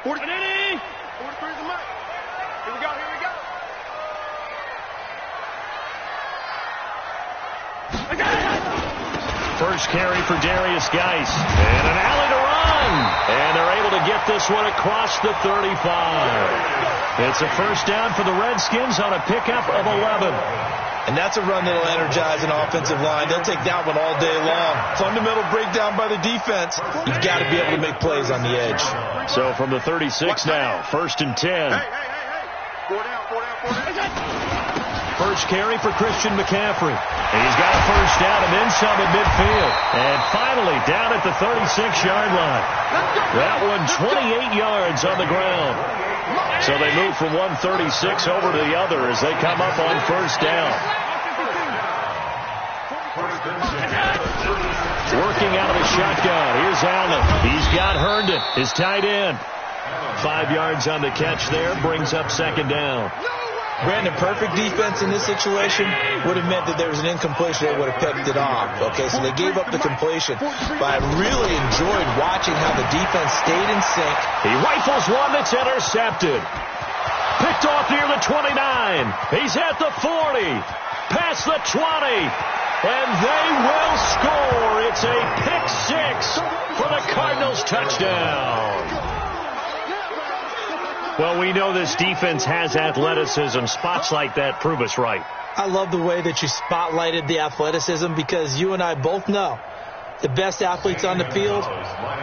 43 is the mic. Here we go, here we go. First carry for Darius Geis. And an alley to run. And they're able to get this one across the 35. It's a first down for the Redskins on a pickup of 11. And that's a run that'll energize an offensive line. They'll take that one all day long. Fundamental breakdown by the defense. You've got to be able to make plays on the edge. So from the 36 now, first and 10. Hey. 4 down. First carry for Christian McCaffrey. He's got a first down and then some at midfield. And finally down at the 36-yard line. That one 28 yards on the ground. So they move from 136 over to the other as they come up on first down. Working out of the shotgun. Here's Allen. He's got Herndon, his tight end. 5 yards on the catch there. Brings up second down. Brandon, perfect defense in this situation would have meant that there was an incompletion. They would have picked it off. Okay, so they gave up the completion. But I really enjoyed watching how the defense stayed in sync. He rifles one that's intercepted. Picked off near the 29. He's at the 40. Past the 20. And they will score. It's a pick six for the Cardinals touchdown. Well, we know this defense has athleticism. Spots like that prove us right. I love the way that you spotlighted the athleticism because you and I both know the best athletes on the field,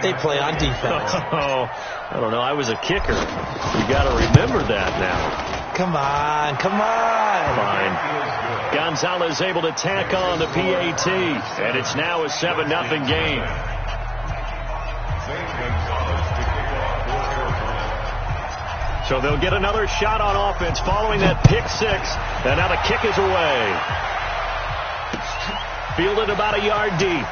they play on defense. Oh, I don't know. I was a kicker. You got to remember that now. Come on. Fine. Gonzalez able to tack on the PAT, and it's now a 7-0 game. So they'll get another shot on offense following that pick six. And now the kick is away. Fielded about a yard deep.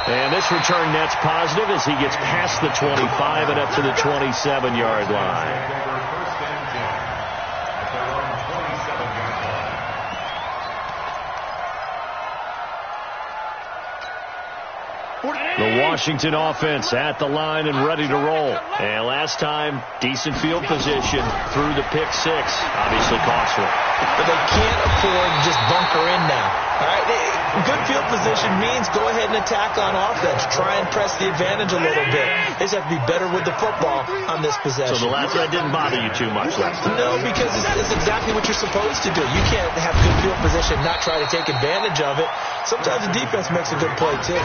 And this return net's positive as he gets past the 25 and up to the 27-yard line. The Washington offense at the line and ready to roll. And last time, decent field position through the pick six. Obviously costly. But they can't afford to just bunker in now. All right, good field position means go ahead and attack on offense. Try and press the advantage a little bit. They just have to be better with the football on this possession. So that didn't bother you too much last time? No, because it's exactly what you're supposed to do. You can't have good field position, not try to take advantage of it. Sometimes the defense makes a good play, too.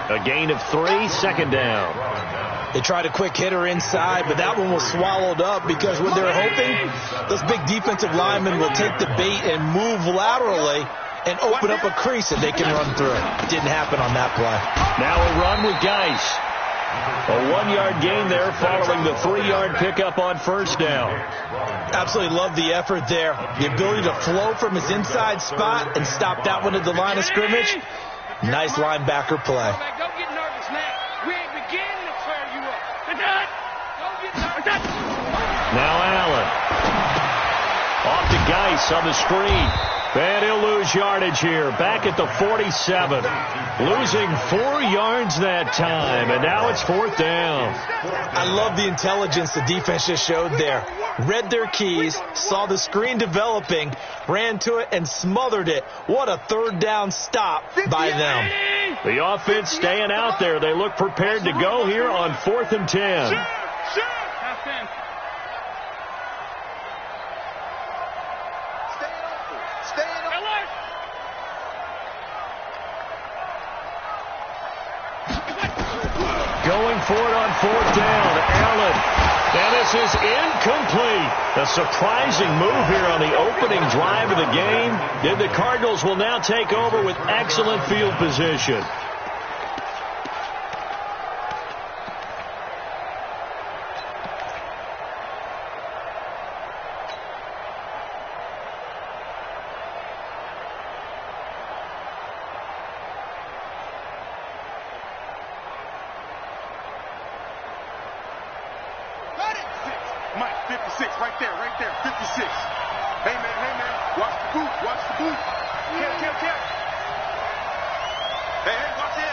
A gain of 3, second down. They tried a quick hitter inside, but that one was swallowed up because what they're hoping, those big defensive linemen will take the bait and move laterally and open up a crease that they can run through. It didn't happen on that play. Now a run with Geis. A 1-yard gain there following the 3-yard pickup on first down. Absolutely love the effort there. The ability to flow from his inside spot and stop that one at the line of scrimmage. Nice linebacker play. Don't get nervous now. We ain't beginning to clear you up. Don't get nervous. Now Allen. Off to Geis on the screen. And he'll lose yardage here. Back at the 47. Losing 4 yards that time. And now it's fourth down. I love the intelligence the defense just showed there. Read their keys, saw the screen developing, ran to it, and smothered it. What a third down stop by them. The offense staying out there. They look prepared to go here on 4th and 10. Going for it on 4th down. Allen. And this is incomplete. A surprising move here on the opening drive of the game. And the Cardinals will now take over with excellent field position. Mike, 56, right there, 56. Hey, man, watch the boot. Count. Hey, watch it.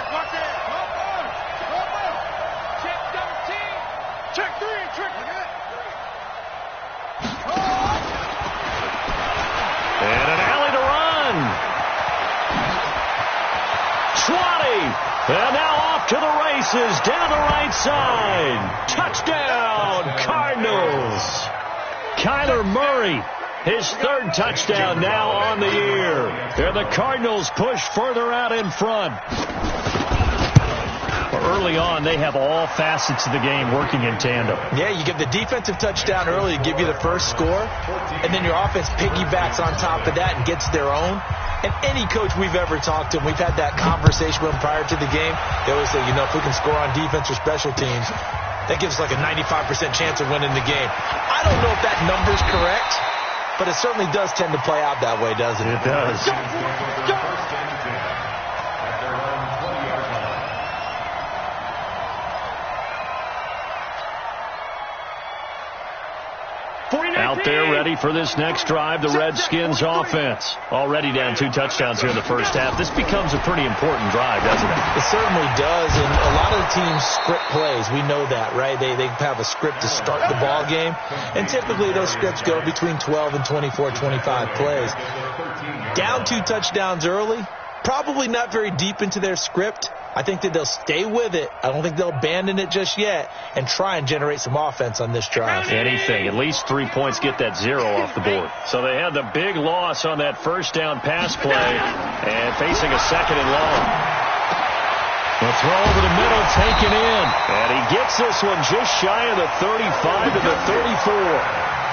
Check 13. Check 3 and trick. And an alley to run. 20. And now off to the races down the right side. Touchdown, Cardinals. Kyler Murray, his third touchdown now on the year. And the Cardinals push further out in front. Early on, they have all facets of the game working in tandem. Yeah, you get the defensive touchdown early to give you the first score, and then your offense piggybacks on top of that and gets their own. And any coach we've ever talked to, and we've had that conversation with them prior to the game, they always say, if we can score on defense or special teams, that gives us like a 95% chance of winning the game. I don't know if that number's correct, but it certainly does tend to play out that way, doesn't it? It does. Out there ready for this next drive, the Redskins offense. Already down 2 touchdowns here in the first half. This becomes a pretty important drive, doesn't it? It certainly does, and a lot of the teams script plays. We know that, right? They have a script to start the ball game, and typically those scripts go between 12 and 24, 25 plays. Down 2 touchdowns early, probably not very deep into their script. I think that they'll stay with it. I don't think they'll abandon it just yet and try and generate some offense on this drive. Anything. At least 3 points get that 0 off the board. So they had the big loss on that first down pass play and facing a second and long. The throw over the middle taken in. And he gets this one just shy of the 35 to the 34.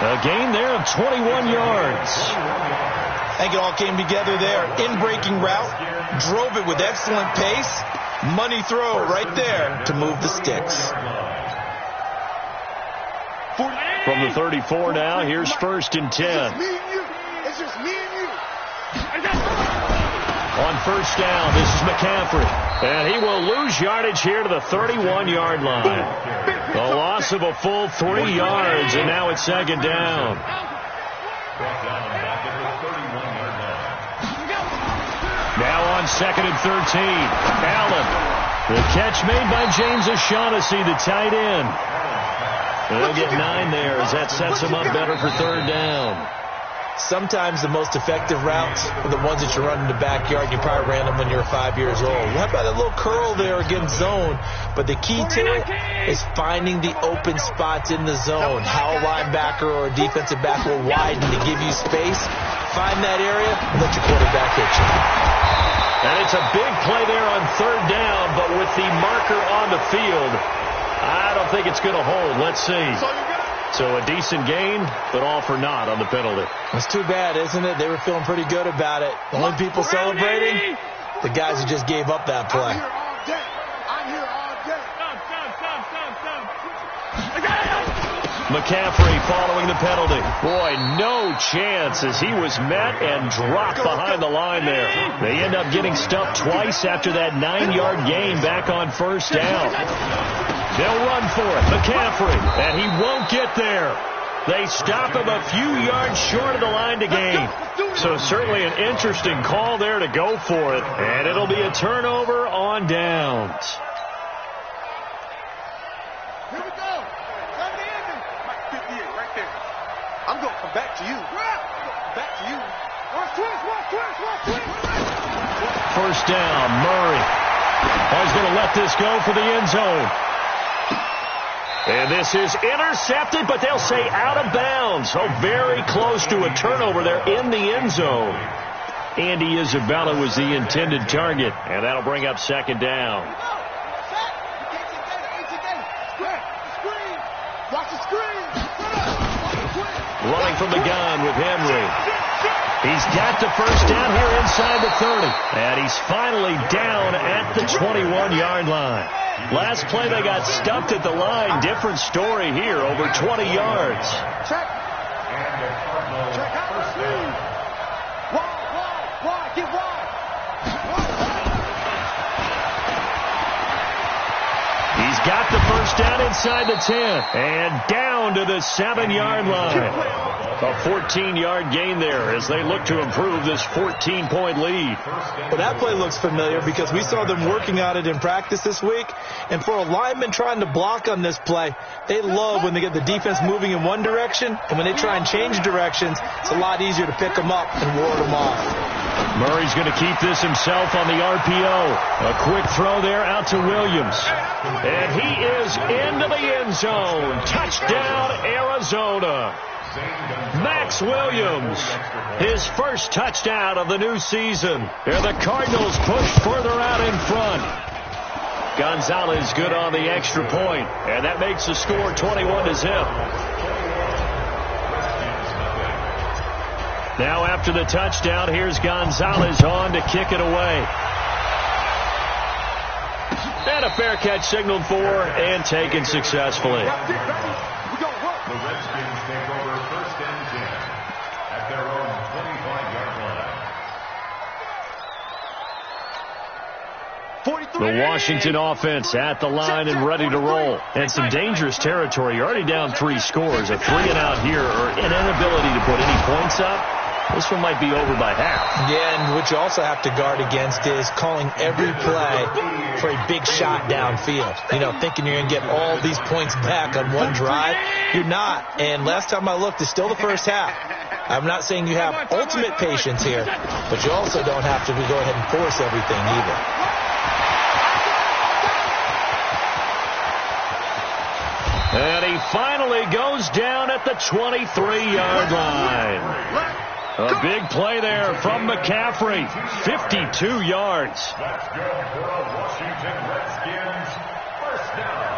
A gain there of 21 yards. I think it all came together there. In-breaking route. Drove it with excellent pace. Money throw right there to move the sticks. From the 34 now, here's 1st and 10. It's just me and you. On first down, this is McCaffrey. And he will lose yardage here to the 31-yard line. The loss of a full 3 yards, and now it's 2nd down. Now on 2nd and 13. Allen. The catch made by James O'Shaughnessy, the tight end. They'll get 9 there as that sets him up better for 3rd down. Sometimes the most effective routes are the ones that you run in the backyard. You probably ran them when you were 5 years old. How about a little curl there against zone? But the key to it is finding the open spots in the zone. How a linebacker or a defensive back will widen to give you space. Find that area and let your quarterback hit you. And it's a big play there on 3rd down, but with the marker on the field, I don't think it's going to hold. Let's see. So a decent gain, but all for naught on the penalty. It's too bad, isn't it? They were feeling pretty good about it. The only people celebrating, the guys who just gave up that play. I'm here all day. McCaffrey following the penalty. Boy, no chance as he was met and dropped behind the line there. They end up getting stuffed twice after that 9-yard gain back on 1st down. They'll run for it. McCaffrey, and he won't get there. They stop him a few yards short of the line to gain. So certainly an interesting call there to go for it. And it'll be a turnover on downs. Here we go. Mike 58 right there. I'm going to come back to you. Back to you. Watch twist. 1st down, Murray. He's going to let this go for the end zone. And this is intercepted, but they'll say out of bounds. So very close to a turnover there in the end zone. Andy Isabella was the intended target, and that'll bring up 2nd down. Running from the gun with Henry. He's got the 1st down here inside the 30. And he's finally down at the 21-yard line. Last play they got stuffed at the line. Different story here, over 20 yards. Check out the sleeve. Wide, get wide. He's got the first down inside the 10 and down to the 7-yard line. A 14-yard gain there as they look to improve this 14-point lead. Well, that play looks familiar because we saw them working on it in practice this week. And for a lineman trying to block on this play, they love when they get the defense moving in one direction. And when they try and change directions, it's a lot easier to pick them up and ward them off. Murray's going to keep this himself on the RPO. A quick throw there out to Williams. And he is into the end zone. Touchdown, Arizona. Max Williams, his first touchdown of the new season. And the Cardinals push further out in front. Gonzalez good on the extra point, and that makes the score 21-0. Now after the touchdown, here's Gonzalez on to kick it away. And a fair catch signaled for and taken successfully. The Washington offense at the line and ready to roll. And some dangerous territory. You're already down 3 scores. A 3-and-out here or an inability to put any points up. This one might be over by half. Yeah, and what you also have to guard against is calling every play for a big shot downfield. You know, thinking you're going to get all these points back on one drive. You're not. And last time I looked, it's still the first half. I'm not saying you have ultimate patience here, but you also don't have to go ahead and force everything either. And he finally goes down at the 23-yard line. A big play there from McCaffrey. 52 yards. That's good for a Washington Redskins first down.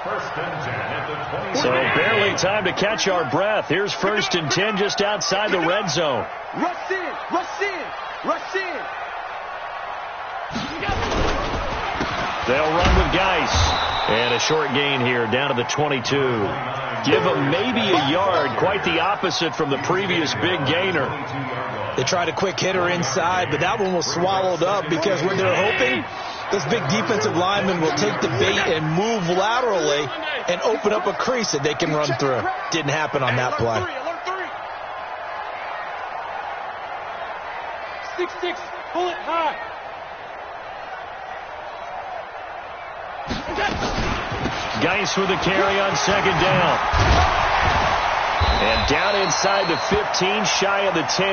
First and 10 at the 20. So barely time to catch our breath. Here's first and 10 just outside the red zone. Rush in, rush in, rush in. They'll run with Geis. And a short gain here down to the 22. Give them maybe a yard. Quite the opposite from the previous big gainer. They tried a quick hitter inside, but that one was swallowed up because what they're hoping, this big defensive lineman will take the bait and move laterally and open up a crease that they can run through. Didn't happen on that play. 6-6, pull it high. Geis with a carry on second down. And down inside the 15, shy of the 10.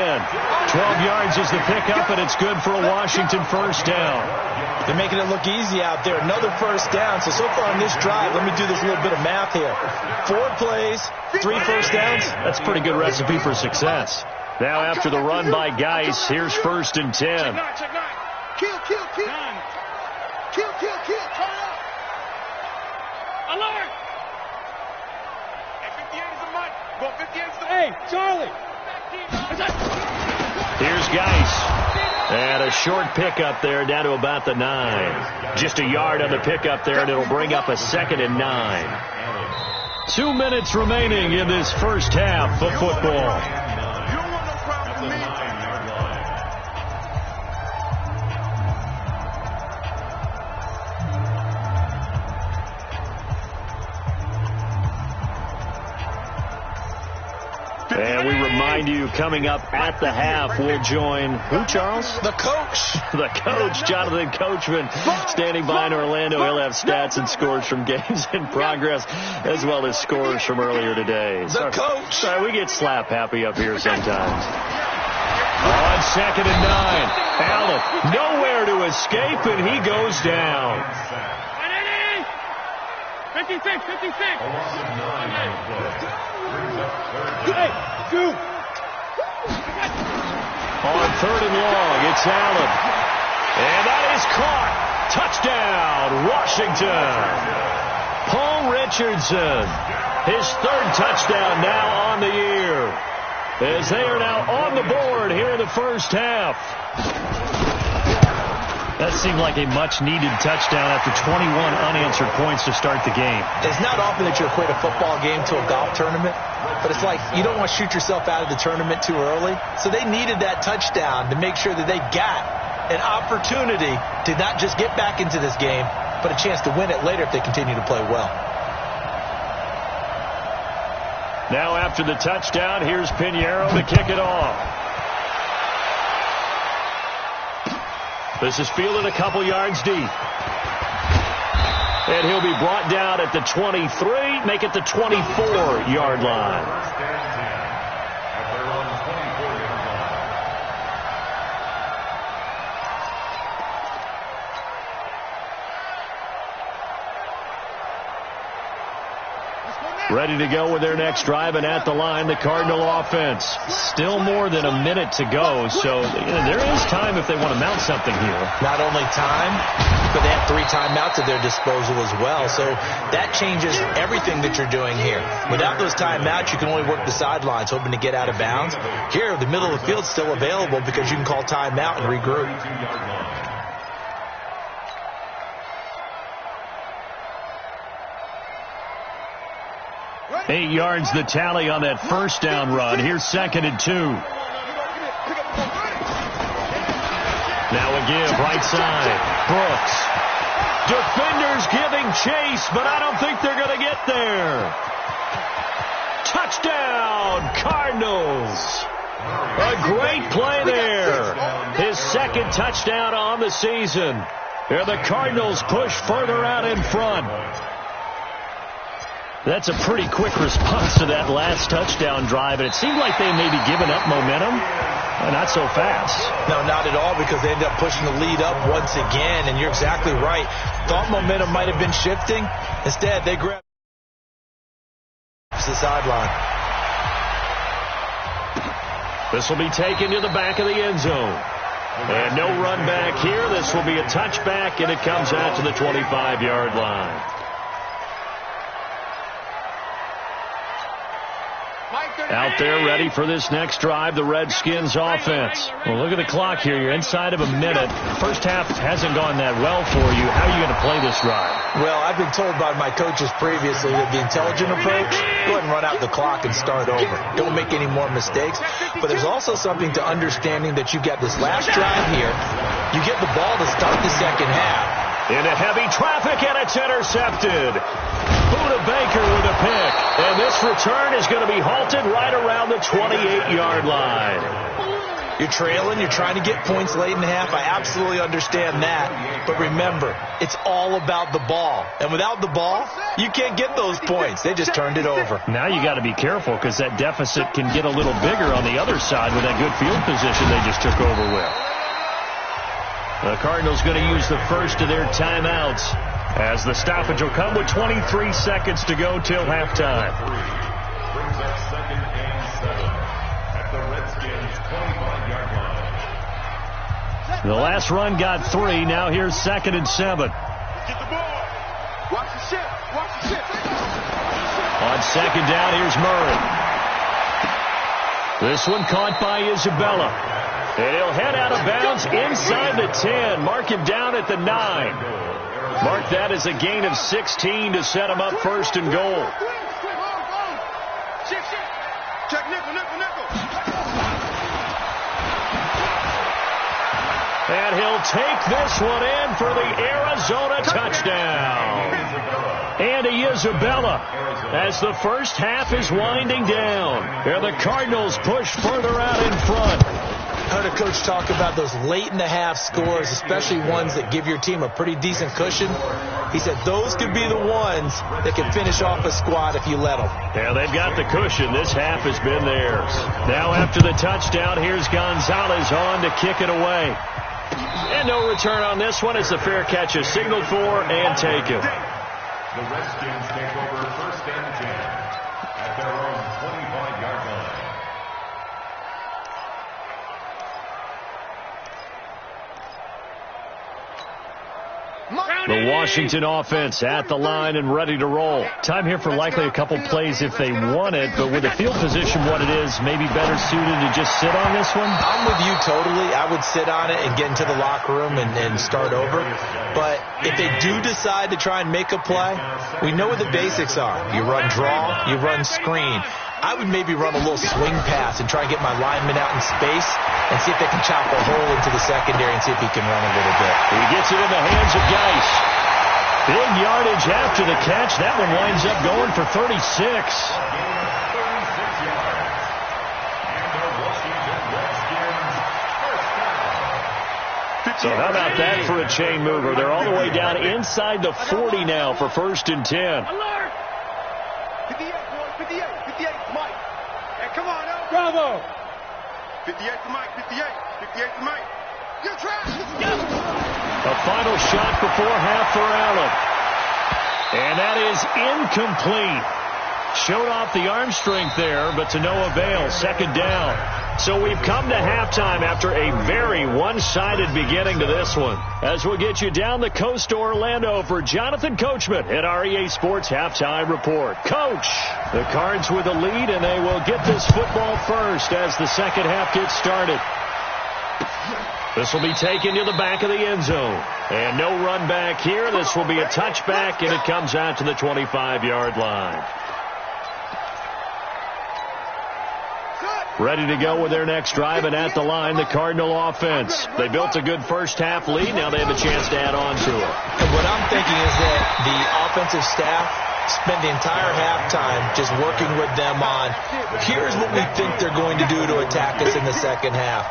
12 yards is the pickup, and it's good for a Washington first down. They're making it look easy out there. Another first down. So far on this drive, let me do this little bit of math here. 4 plays, 3 first downs. That's a pretty good recipe for success. Now after the run by Geis, here's first and 10. Check 9. Kill. Kill. Turn up. Alert. Hey, 58 is a mutt. Go 58 is the Hey, Charlie. Here's Geis. And a short pickup there down to about the 9. Just a yard on the pickup there, and it'll bring up a 2nd and 9. 2 minutes remaining in this first half of football. And we remind you, coming up at the half, we'll join who, Charles? The coach. The coach, Jonathan Coachman, standing by in Orlando. He'll have stats and scores from games in progress, as well as scores from earlier today. The coach. Sorry, we get slap happy up here sometimes. On second and 9, Allen nowhere to escape, and he goes down. 56. Hey, go. On third and long, it's Allen. And that is caught. Touchdown, Washington. Paul Richardson, his 3rd touchdown now on the year, as they are now on the board here in the first half. That seemed like a much-needed touchdown after 21 unanswered points to start the game. It's not often that you equate a football game to a golf tournament, but it's like you don't want to shoot yourself out of the tournament too early. So they needed that touchdown to make sure that they got an opportunity to not just get back into this game, but a chance to win it later if they continue to play well. Now after the touchdown, here's Pinheiro to kick it off. This is fielded a couple yards deep. And he'll be brought down at the 23, make it the 24-yard line. Ready to go with their next drive, and at the line, the Cardinal offense. Still more than a minute to go, so there is time if they want to mount something here. Not only time, but they have 3 timeouts at their disposal as well, so that changes everything that you're doing here. Without those timeouts, you can only work the sidelines, hoping to get out of bounds. Here, the middle of the field's still available because you can call timeout and regroup. 8 yards the tally on that first down run. Here's 2nd and 2. Now a give, right side. Brooks. Defenders giving chase, but I don't think they're going to get there. Touchdown, Cardinals. A great play there. His 2nd touchdown on the season. Here the Cardinals push further out in front. That's a pretty quick response to that last touchdown drive, and it seemed like they may be giving up momentum. Not so fast. No, not at all, because they ended up pushing the lead up once again, and you're exactly right. Thought momentum might have been shifting. Instead, they grabbed the sideline. This will be taken to the back of the end zone. And no run back here. This will be a touchback, and it comes out to the 25-yard line. Out there ready for this next drive, the Redskins offense. Well, look at the clock here. You're inside of a minute. First half hasn't gone that well for you. How are you going to play this drive? Well, I've been told by my coaches previously that the intelligent approach, go ahead and run out the clock and start over. Don't make any more mistakes. But there's also something to understanding that you've got this last drive here. You get the ball to start the second half. Into heavy traffic, and it's intercepted. Buda Baker with a pick. And this return is going to be halted right around the 28-yard line. You're trailing. You're trying to get points late in the half. I absolutely understand that. But remember, it's all about the ball. And without the ball, you can't get those points. They just turned it over. Now you got to be careful because that deficit can get a little bigger on the other side with that good field position they just took over with. The Cardinals going to use the first of their timeouts as the stoppage will come with 23 seconds to go till halftime. Brings up 2nd and 7 at the Redskins' 25-yard line. The last run got 3. Now here's 2nd and 7. Get the ball. Watch the shit. Watch the shit. On 2nd down, here's Murray. This one caught by Isabella. And he'll head out of bounds inside the 10. Mark him down at the 9. Mark that as a gain of 16 to set him up 1st and goal. Check nickel. And he'll take this one in for the Arizona touchdown. Andy Isabella as the first half is winding down. And the Cardinals push further out in front. I heard a coach talk about those late-in-the-half scores, especially ones that give your team a pretty decent cushion. He said those could be the ones that can finish off a squad if you let them. Yeah, they've got the cushion. This half has been theirs. Now after the touchdown, here's Gonzalez on to kick it away. And no return on this one as the fair catch is signaled for and taken. The Redskins take over 1st and 10 at their own 25-yard line. The Washington offense at the line and ready to roll. Time here for likely a couple plays if they want it, but with the field position what it is, maybe better suited to just sit on this one? I'm with you totally. I would sit on it and get into the locker room and start over. But if they do decide to try and make a play, we know what the basics are. You run draw, you run screen. I would maybe run a little swing pass and try and get my lineman out in space and see if they can chop a hole into the secondary and see if he can run a little bit. He gets it in the hands of Geis. Big yardage after the catch. That one winds up going for 36. So how about that for a chain mover? They're all the way down inside the 40 now for 1st and 10. Alert! 58, boys, 58, 58, Mike. Hey, come on, now. Bravo! 58 to Mike, 58, 58 to Mike. You're trapped. A final shot before half for Allen. And that is incomplete. Showed off the arm strength there, but to no avail. 2nd down. So we've come to halftime after a very one-sided beginning to this one. As we'll get you down the coast to Orlando for Jonathan Coachman at our EA Sports Halftime Report. Coach, the Cards with a lead, and they will get this football first as the second half gets started. This will be taken to the back of the end zone. And no run back here. This will be a touchback, and it comes out to the 25-yard line. Ready to go with their next drive, and at the line, the Cardinal offense. They built a good first half lead. Now they have a chance to add on to it. And what I'm thinking is that the offensive staff spend the entire halftime just working with them on, here's what we think they're going to do to attack us in the second half.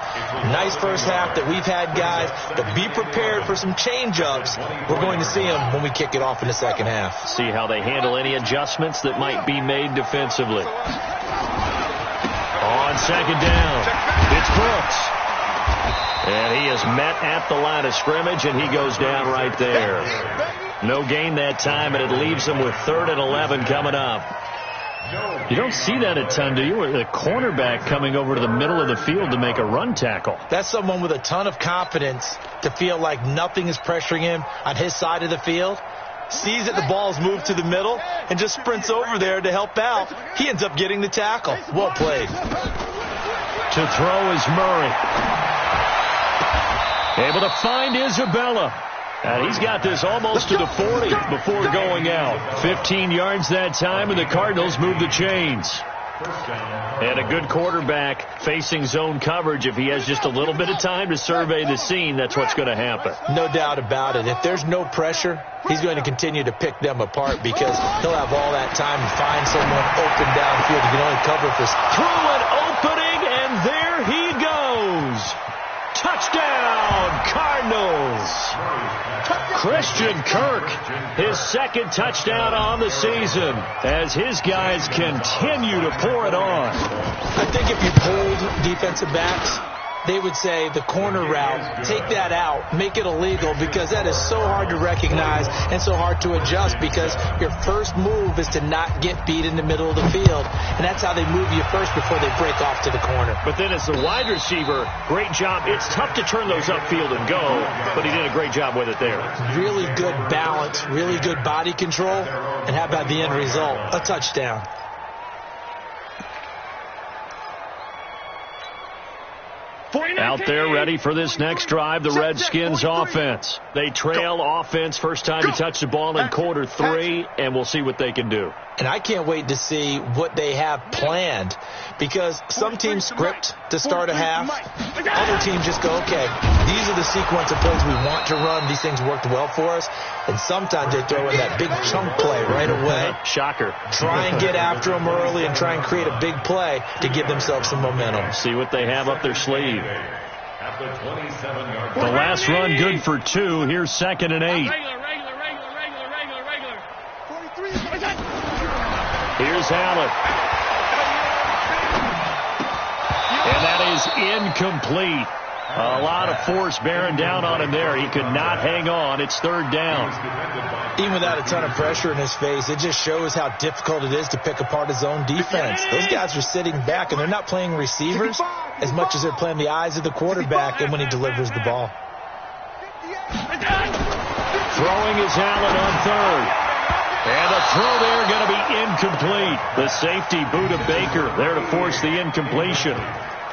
Nice first half that we've had, guys, but be prepared for some change-ups. We're going to see them when we kick it off in the second half. See how they handle any adjustments that might be made defensively. On 2nd down, it's Brooks. And he is met at the line of scrimmage, and he goes down right there. No gain that time, and it leaves them with 3rd and 11 coming up. You don't see that a ton, do you? With a cornerback coming over to the middle of the field to make a run tackle. That's someone with a ton of confidence to feel like nothing is pressuring him on his side of the field. Sees that the ball's moved to the middle and just sprints over there to help out. He ends up getting the tackle. Well played. To throw is Murray. Able to find Isabella. And he's got this almost to the 40 before going out. 15 yards that time, and the Cardinals move the chains. And a good quarterback facing zone coverage. If he has just a little bit of time to survey the scene, that's what's going to happen. No doubt about it. If there's no pressure, he's going to continue to pick them apart because he'll have all that time to find someone open downfield. He can only cover for... Through an opening, and there he goes. Touchdown, Cardinals. Christian Kirk, his 2nd touchdown on the season as his guys continue to pour it on. I think if you polled defensive backs, they would say the corner route, take that out, make it illegal, because that is so hard to recognize and so hard to adjust because your first move is to not get beat in the middle of the field. And that's how they move you first before they break off to the corner. But then as the wide receiver, great job. It's tough to turn those upfield and go, but he did a great job with it there. Really good balance, really good body control, and how about the end result? A touchdown. Out there ready for this next drive, the Redskins offense. They trail offense first time to touch the ball in quarter 3, and we'll see what they can do. And I can't wait to see what they have planned because some teams script to start a half. Other teams just go, okay, these are the sequence of plays we want to run. These things worked well for us. And sometimes they throw in that big chunk play right away. Shocker. Try and get after them early and try and create a big play to give themselves some momentum. See what they have up their sleeve. The last run good for 2. Here's 2nd and 8. Here's Allen. And that is incomplete. A lot of force bearing down on him there. He could not hang on. It's 3rd down. Even without a ton of pressure in his face, it just shows how difficult it is to pick apart his own defense. Those guys are sitting back, and they're not playing receivers as much as they're playing the eyes of the quarterback and when he delivers the ball. Throwing is Allen on 3rd. And the throw there going to be incomplete. The safety boot of Baker there to force the incompletion.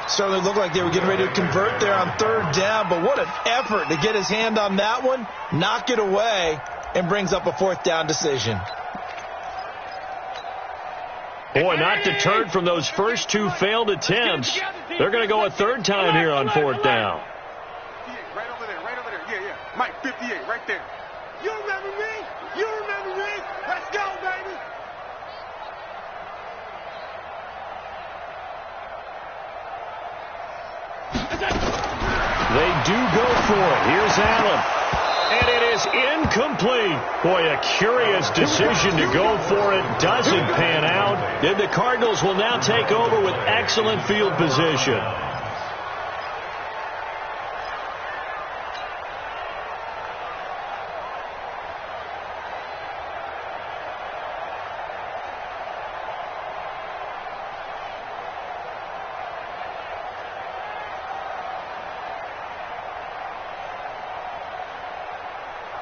Certainly looked like they were getting ready to convert there on 3rd down, but what an effort to get his hand on that one, knock it away, and brings up a 4th down decision. Boy, not deterred from those first 2 failed attempts. They're going to go a 3rd time here on 4th down. Right over there, right over there. Yeah. Mike, 58, right there. You remember me? You remember me? Let's go, baby. They do go for it. Here's Allen. And it is incomplete. Boy, a curious decision to go for it. Doesn't pan out. And the Cardinals will now take over with excellent field position.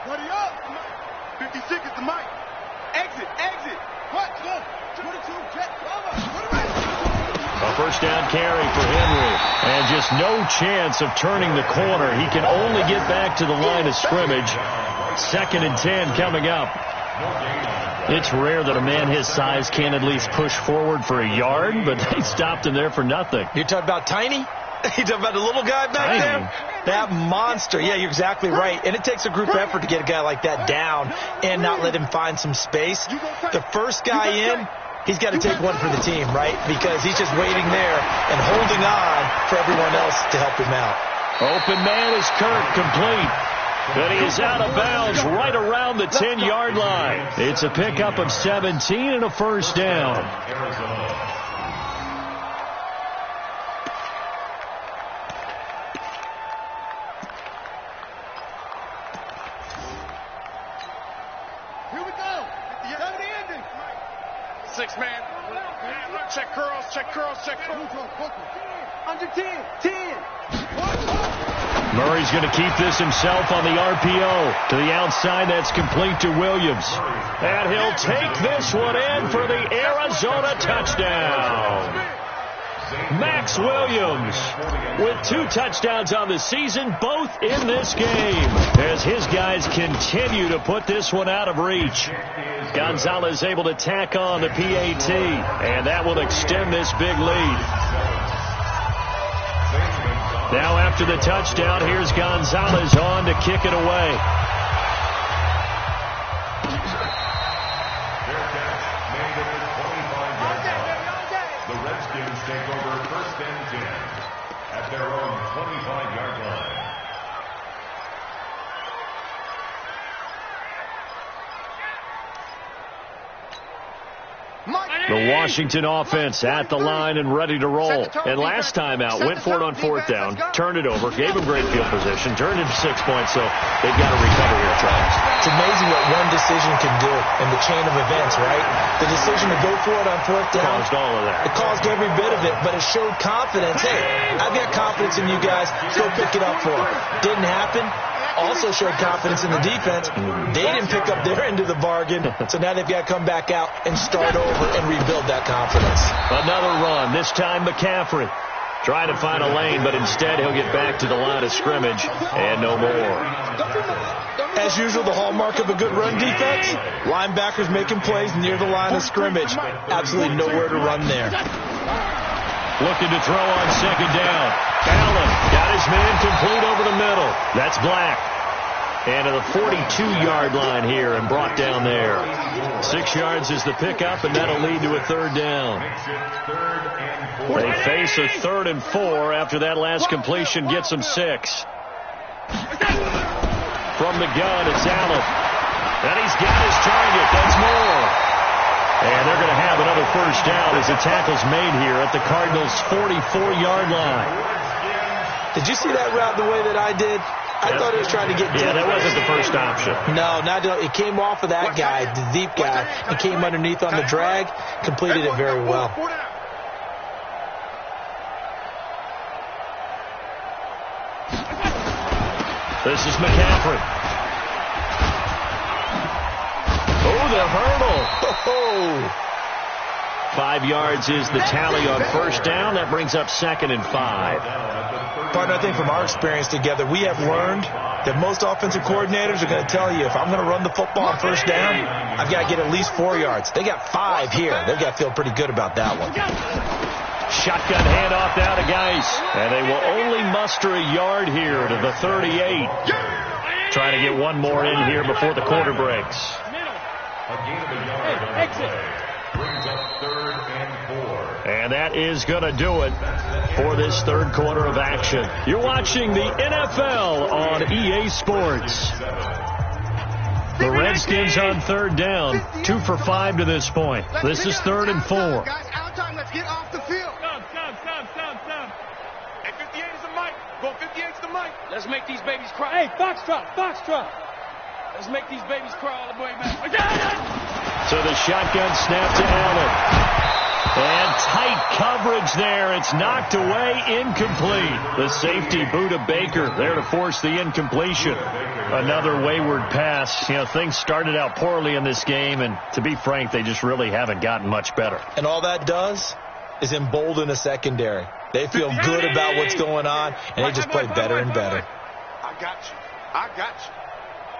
Buddy up. 56 is the mic. Exit, exit. What? Go. 22, jet, cover. A first down carry for Henry. And just no chance of turning the corner. He can only get back to the line of scrimmage. 2nd and 10 coming up. It's rare that a man his size can at least push forward for a yard, but they stopped him there for nothing. You're talking about Tiny? You talking about the little guy back there? That monster. Yeah, you're exactly right. And it takes a group effort to get a guy like that down and not let him find some space. The first guy in, he's got to take one for the team, right? Because he's just waiting there and holding on for everyone else to help him out. Open man is Kirk, complete. But he is out of bounds right around the 10-yard line. It's a pickup of 17 and a first down. Here we go. Come to ending. 6 man. Check curls, check curls, check curls. Under 10. 10. Murray's going to keep this himself on the RPO. To the outside, that's complete to Williams. And he'll take this one in for the Arizona touchdown. Max Williams with 2 touchdowns on the season, both in this game, as his guys continue to put this one out of reach. Gonzalez able to tack on the PAT, and that will extend this big lead. Now after the touchdown, here's Gonzalez on to kick it away. The Redskins take over 1st and 10 at their own 25-yard line. The Washington offense at the line and ready to roll. And last time out, went for it on 4th down, turned it over, gave him great field position, turned into 6 points, so they've got to recover here, Travis. It's amazing what one decision can do in the chain of events, right? The decision to go for it on 4th down. Caused all of that. It caused every bit of it, but it showed confidence. Hey, I've got confidence in you guys. Go pick it up for them. Didn't happen. Also showed confidence in the defense. They didn't pick up their end of the bargain, so now they've got to come back out and start over and rebuild that confidence. Another run, this time McCaffrey. Trying to find a lane, but instead he'll get back to the line of scrimmage and no more. As usual, the hallmark of a good run defense, linebackers making plays near the line of scrimmage. Absolutely nowhere to run there. Looking to throw on 2nd down. Allen got his man complete over the middle. That's Black. And to the 42-yard line here and brought down there. 6 yards is the pickup, and that'll lead to a 3rd down. They face a 3rd and 4 after that last completion gets them 6. From the gun, it's Allen. And he's got his target. That's more. And they're going to have another first down as the tackle's made here at the Cardinals' 44-yard line. Did you see that route the way that I did? I thought he was trying to get deep. Yeah, that wasn't the first option. No, it came off of that guy, the deep guy, and came underneath on the drag, completed it very well. This is McCaffrey. Oh, the hurdle. Oh. 5 yards is the tally on first down. That brings up 2nd and 5. Partner, I think from our experience together, we have learned that most offensive coordinators are going to tell you, if I'm going to run the football on first down, I've got to get at least 4 yards. They got 5 here. They've got to feel pretty good about that one. Shotgun handoff now to Geis. And they will only muster a yard here to the 38. Trying to get one more in here before the quarter breaks. A gain of a yard on the play. Brings up 3rd and 4. And that is going to do it for this third quarter of action. You're watching the NFL on EA Sports. The Redskins on 3rd down, 2 for 5 to this point. This is 3rd and 4. Guys, out time. Let's get off the field. Stop. Hey, 58 is the mic. Go 58 is the mic. Let's make these babies cry. Hey, Foxtrot. Let's make these babies cry all the way back. So the shotgun snap to Allen. And tight coverage there. It's knocked away, incomplete. The safety, Buda Baker, there to force the incompletion. Another wayward pass. You know, things started out poorly in this game, and to be frank, they just really haven't gotten much better. And all that does is embolden the secondary. They feel good about what's going on, and they just play better and better. I got you.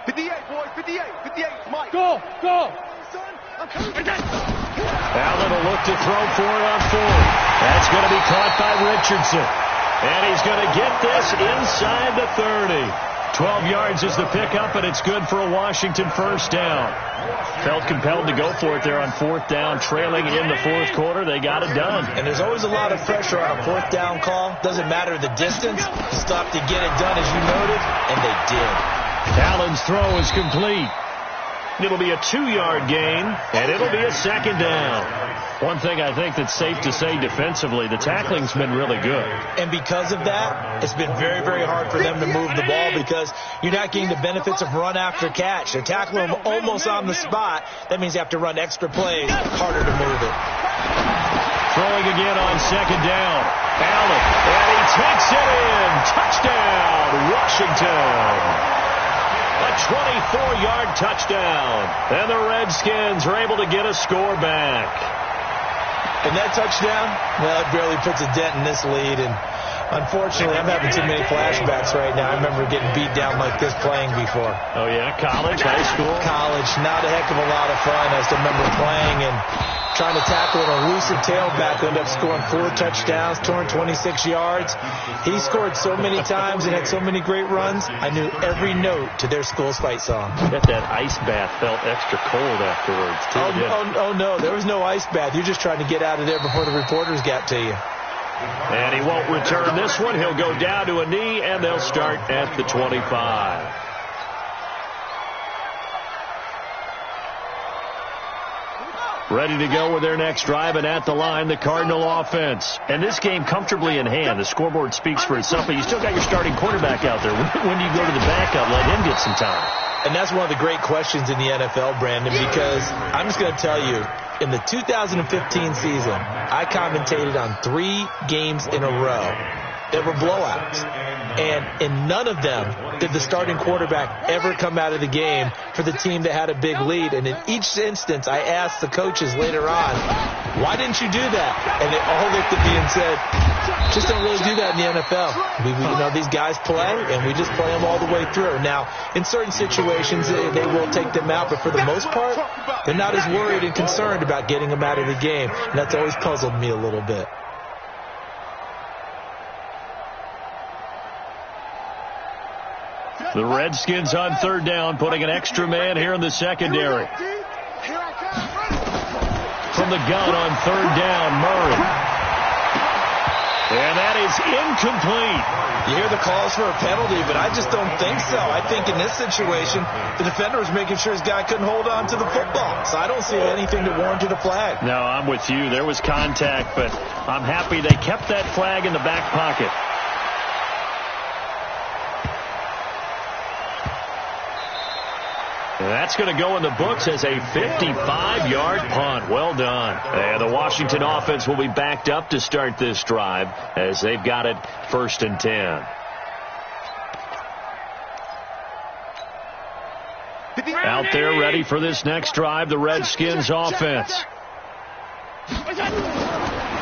58, boys, 58. 58, Mike. Go. Son, I'm coming. Allen will look to throw for it on 4th. That's going to be caught by Richardson. And he's going to get this inside the 30. 12 yards is the pickup, and it's good for a Washington first down. Felt compelled to go for it there on 4th down, trailing in the 4th quarter. They got it done. And there's always a lot of pressure on a 4th down call. Doesn't matter the distance. You stop to get it done, as you noted, and they did. Allen's throw is complete. It'll be a 2-yard gain, and it'll be a 2nd down. One thing I think that's safe to say defensively, the tackling's been really good. And because of that, it's been very, very hard for them to move the ball because you're not getting the benefits of run after catch. They're tackling them almost on the spot. That means you have to run extra plays, harder to move it. Throwing again on 2nd down. Allen, and he takes it in. Touchdown, Washington. A 24-yard touchdown. And the Redskins are able to get a score back. And that touchdown, well, it barely puts a dent in this lead. And unfortunately, I'm having too many flashbacks right now. I remember getting beat down like this playing before. Oh, yeah? College, high school? College. Not a heck of a lot of fun. I just remember playing and trying to tackle an elusive tailback, ended up scoring 4 touchdowns, 226 yards. He scored so many times and had so many great runs, I knew every note to their school's fight song. Bet that ice bath felt extra cold afterwards, too. Oh, no, there was no ice bath. You're just trying to get out of there before the reporters got to you. And he won't return this one. He'll go down to a knee, and they'll start at the 25. Ready to go with their next drive, and at the line, the Cardinal offense. And this game comfortably in hand. The scoreboard speaks for itself, but you still got your starting quarterback out there. When do you go to the backup, let him get some time? And that's one of the great questions in the NFL, Brandon, because I'm just going to tell you, in the 2015 season, I commentated on 3 games in a row. There were blowouts. And in none of them did the starting quarterback ever come out of the game for the team that had a big lead. And in each instance, I asked the coaches later on, why didn't you do that? And they all looked at me and said, just don't really do that in the NFL. You know, these guys play, and we just play them all the way through. Now, in certain situations, they will take them out. But for the most part, they're not as worried and concerned about getting them out of the game. And that's always puzzled me a little bit. The Redskins on 3rd down, putting an extra man here in the secondary. From the gun on 3rd down, Murray. And that is incomplete. You hear the calls for a penalty, but I just don't think so. I think in this situation, the defender was making sure his guy couldn't hold on to the football. So I don't see anything to warrant a flag. No, I'm with you. There was contact, but I'm happy they kept that flag in the back pocket. That's going to go in the books as a 55-yard punt. Well done. And the Washington offense will be backed up to start this drive as they've got it 1st and 10. Out there ready for this next drive, the Redskins offense.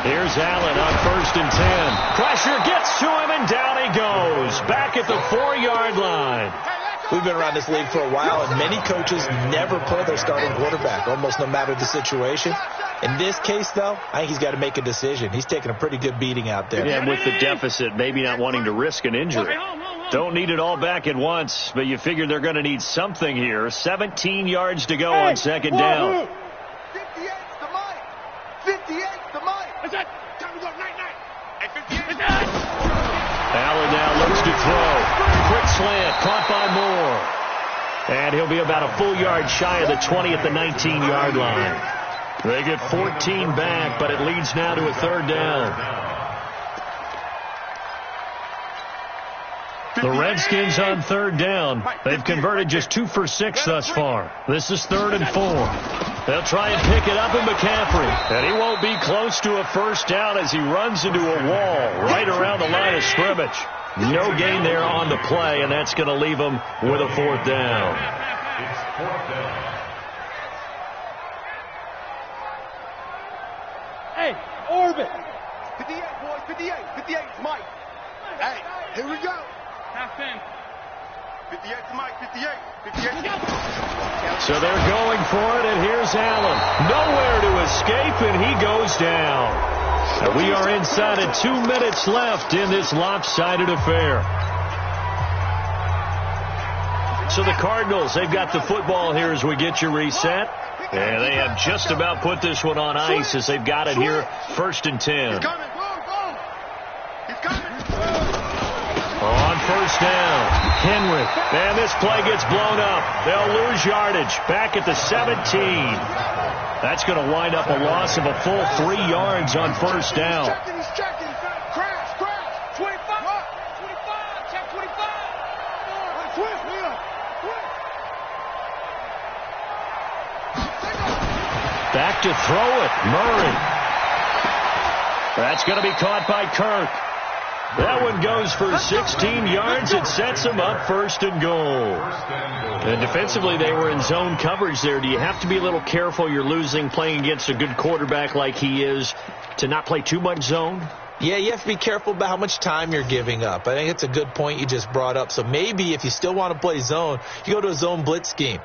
Here's Allen on 1st and 10. Pressure gets to him, and down he goes. Back at the 4-yard line. We've been around this league for a while, and many coaches never play their starting quarterback, almost no matter the situation. In this case, though, I think he's got to make a decision. He's taking a pretty good beating out there. Yeah, with the deficit, maybe not wanting to risk an injury. Don't need it all back at once, but you figure they're going to need something here. 17 yards to go on second down. 58's the mic. 58's the mic. That's it. Time to go. Night. Hey, 58's Allen now looks to throw. Quick slant, caught by Moore. And he'll be about a full yard shy of the 20 at the 19-yard line. They get 14 back, but it leads now to a third down. The Redskins on third down. They've converted just 2 for 6 thus far. This is 3rd and 4. They'll try and pick it up in McCaffrey. And he won't be close to a first down as he runs into a wall right around the line of scrimmage. No gain there on the play, and that's going to leave him with a 4th down. It's 4th down. Hey, orbit. 58, boys. 58. 58's Mike. Hey, here we go. Half in. 58's Mike. 58. 58's So they're going for it, and here's Allen. Nowhere to escape, and he goes down. And we are inside of 2 minutes left in this lopsided affair. So the Cardinals, they've got the football here as we get you reset. And they have just about put this one on ice as they've got it here, 1st and 10. He's coming. He's coming. On first down, Henry. And this play gets blown up. They'll lose yardage back at the 17. That's going to wind up a loss of a full 3 yards on first down. He's checking. Crash. 25. Check 25. Twist, Leon. Back to throw it, Murray. That's going to be caught by Kirk. That one goes for 16 yards. It sets them up 1st and goal. And defensively, they were in zone coverage there. Do you have to be a little careful? You're losing playing against a good quarterback like he is to not play too much zone? Yeah, you have to be careful about how much time you're giving up. I think it's a good point you just brought up. So maybe if you still want to play zone, you go to a zone blitz scheme.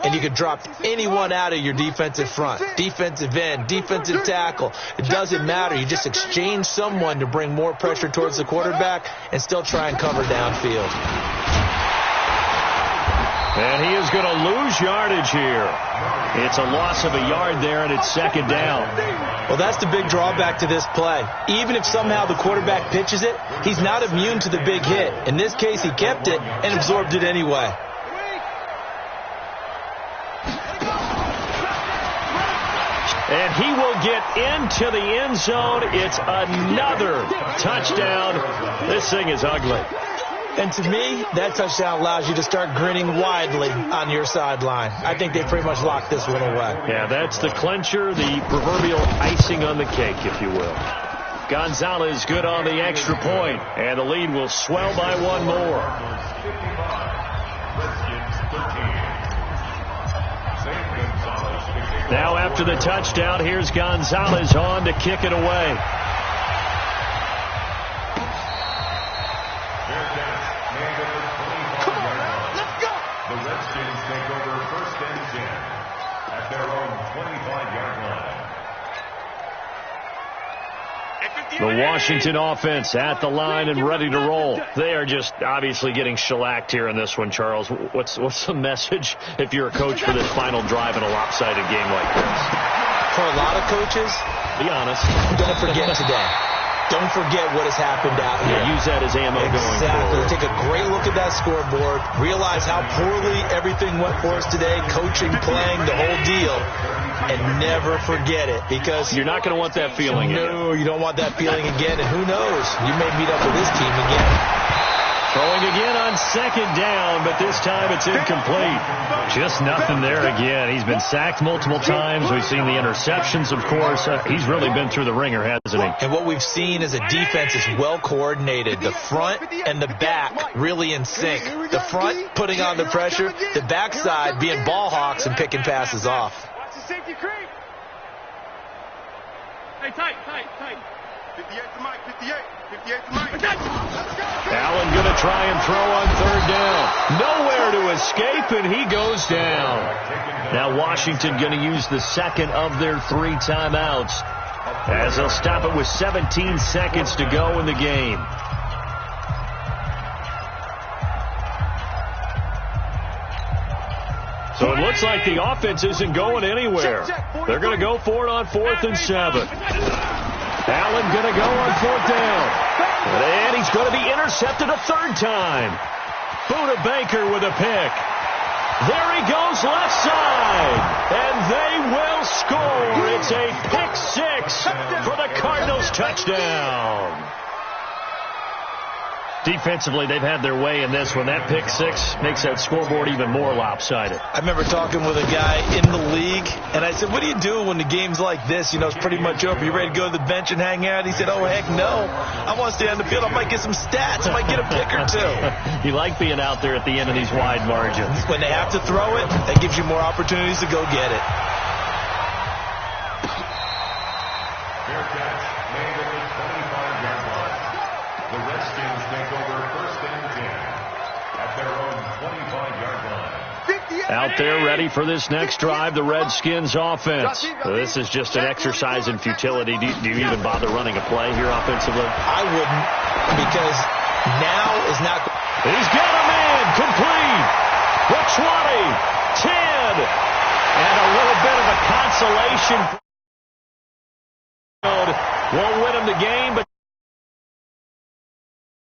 And you can drop anyone out of your defensive front, defensive end, defensive tackle. It doesn't matter. You just exchange someone to bring more pressure towards the quarterback and still try and cover downfield. And he is going to lose yardage here. It's a loss of a yard there, and it's 2nd down. Well, that's the big drawback to this play. Even if somehow the quarterback pitches it, he's not immune to the big hit. In this case, he kept it and absorbed it anyway. And he will get into the end zone. It's another touchdown. This thing is ugly. And to me, that touchdown allows you to start grinning widely on your sideline. I think they pretty much locked this one away. Yeah, that's the clincher, the proverbial icing on the cake, if you will. Gonzalez good on the extra point, and the lead will swell by 1 more. Now after the touchdown, here's Gonzalez on to kick it away. Come on, now. Let's go. The Redskins take over 1st and 10 at their own 25-yard line. The Washington offense at the line and ready to roll. They are just obviously getting shellacked here in this one, Charles. What's the message if you're a coach for this final drive in a lopsided game like this? For a lot of coaches, Be honest. don't forget today. Don't forget what has happened out here. Yeah, use that as ammo going forward. Take a great look at that scoreboard. Realize how poorly everything went for us today. Coaching, playing, the whole deal. And never forget it, because You're not going to want that feeling again. no, you don't want that feeling again. And who knows? You may meet up with this team again. Throwing again on 2nd down, but this time it's incomplete. Just nothing there again. He's been sacked multiple times. We've seen the interceptions, of course. He's really been through the ringer, hasn't he? And what we've seen is a defense is well coordinated. The front and the back really in sync. The front putting on the pressure, the backside being ball hawks and picking passes off. Watch the safety creep. Hey, tight. 58 to Mike. 58 to Mike. Allen going to try and throw on 3rd down. Nowhere to escape, and he goes down. Now Washington going to use the 2nd of their 3 timeouts as they'll stop it with 17 seconds to go in the game. looks like the offense isn't going anywhere. They're going to go for it on 4th and 7. Allen going to go on 4th down. And he's going to be intercepted a 3rd time. Buda Baker with a pick. There he goes left side. And they will score. It's a pick 6 for the Cardinals touchdown. Defensively, they've had their way in this one. That pick 6 makes that scoreboard even more lopsided. I remember talking with a guy in the league, and I said, what do you do when the game's like this? You know, it's pretty much over. You ready to go to the bench and hang out? He said, oh, heck no. I want to stay on the field. I might get some stats. I might get a pick or 2. You like being out there at the end of these wide margins. When they have to throw it, that gives you more opportunities to go get it. Fair catch made at the 25-yard line. The Redskins take over 1st and 10 at their own 25-yard line. Out there ready for this next drive, the Redskins offense. This is just an exercise in futility. Do you even bother running a play here offensively? I wouldn't, because now is not. He's got a man complete. The 20, 10, and a little bit of a consolation. Won't win him the game, but